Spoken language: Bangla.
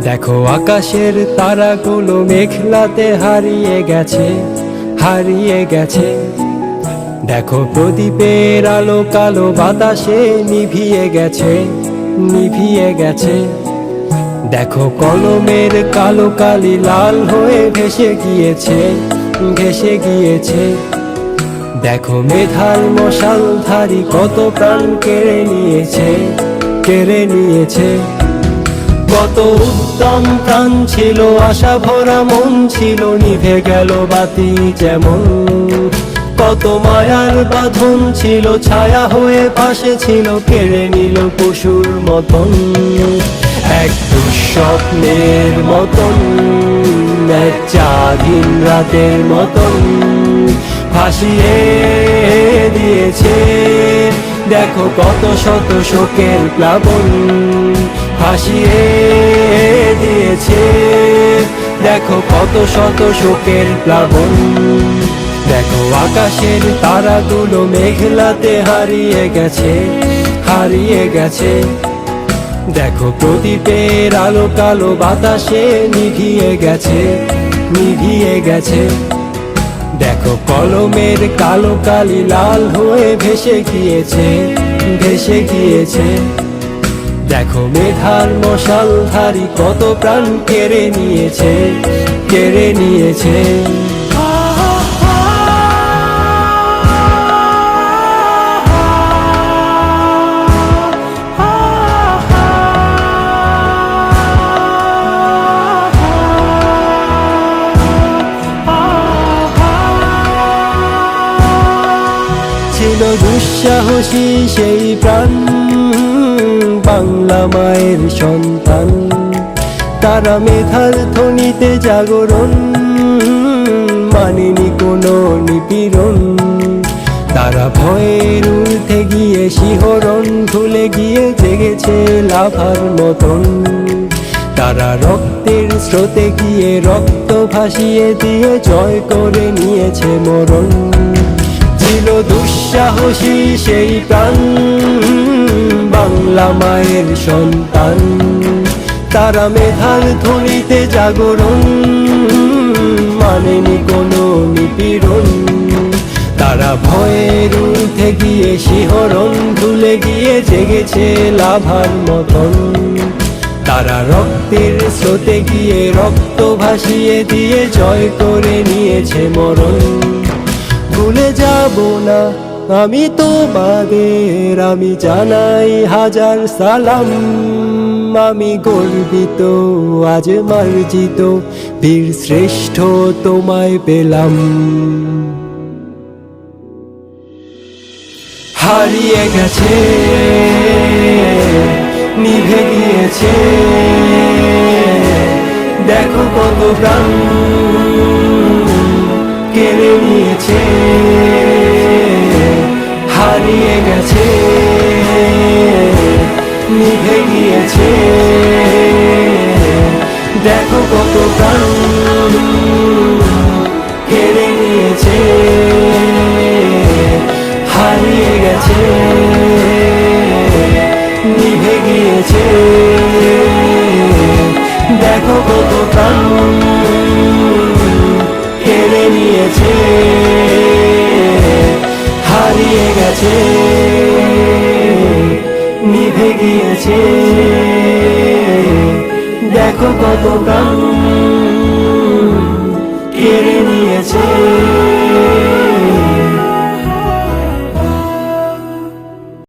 দেখো আকাশের তারাগুলো মেঘলাতে হারিয়ে গেছে, হারিয়ে গেছে। দেখো প্রদীপের আলো কালো বাতাসে নিভিয়ে গেছে, নিভিয়ে গেছে। দেখো কলমের কালো কালি লাল হয়ে ভেসে গিয়েছে, ভেসে গিয়েছে। দেখো মেধার মশালধারী কত প্রাণ কেড়ে নিয়েছে, কেড়ে নিয়েছে। কত উদ্যম প্রাণ ছিল, আশা ভরা মন ছিল, নিভে গেল বাতি যেমন। কত মায়ার বাঁধন ছিল, ছায়া হয়ে পাশে ছিল, কেড়ে নিল পশুর মতন। এক দুঃস্বপ্নের মতন, এক চাঁদিন রাতের মতন ভাসিয়ে দিয়েছে। দেখো কত শত শোকের প্লাবন ভাসিয়ে দিয়েছে। দেখো কত শত শোকের প্লাবন। দেখো আকাশের তারাগুলো মেঘলাতে হারিয়ে গেছে, হারিয়ে গেছে। দেখো প্রদীপের আলো কালো বাতাসে নিভিয়ে গেছে, নিভিয়ে গেছে। দেখো কলমের কালো কালি লাল হয়ে ভেসে গিয়েছে, ভেসে গিয়েছে। দেখো মেধার মশালধারী কত প্রাণ কেড়ে নিয়েছে, কেড়ে নিয়েছে। ছিল দুঃসাহসী সেই প্রাণ, বাংলা মায়ের সন্তান। তারা মেধার ধ্বনিতে জাগরণ, মানেনি কোনো নিপীড়ন। তারা ভয়ের ঊর্ধ্বে গিয়ে শিহরণ, ভুলে গিয়ে জেগেছে লাভার মতন। তারা রক্তের স্রোতে গিয়ে রক্ত ভাসিয়ে দিয়ে জয় করে নিয়েছে মরণ। ছিল দুঃসাহসী সেই প্রাণ, বাংলা মায়ের সন্তান। তারা মেধার ধ্বনিতে জাগরণ, মানেনি কোনো নিপীড়ন। তারা ভয়ের ঊর্ধ্বে গিয়ে শিহরণ, ভুলে গিয়ে জেগেছে লাভার মতন। তারা রক্তের স্রোতে গিয়ে রক্ত ভাসিয়ে দিয়ে জয় করে নিয়েছে মরণ। ভুলে যাব না আমি তোমাদের, আমি জানাই হাজার সালাম। আমি গর্বিত আজ মার্জিত, বীর শ্রেষ্ঠ তোমায় পেলাম। হারিয়ে গেছে, নিভে গিয়েছে। দেখো কত প্রাণ কেড়ে নিয়েছে, হারিয়ে গেছে, নিভে গিয়েছে। দেখো কত প্রাণ কেড়ে নিয়েছে, হারিয়ে গেছে, নিভে গিয়েছে। দেখো কত প্রাণ কেড়ে নিয়েছে, হারিয়ে গেছে, নিভে গিয়েছে। দেখো কত প্রাণ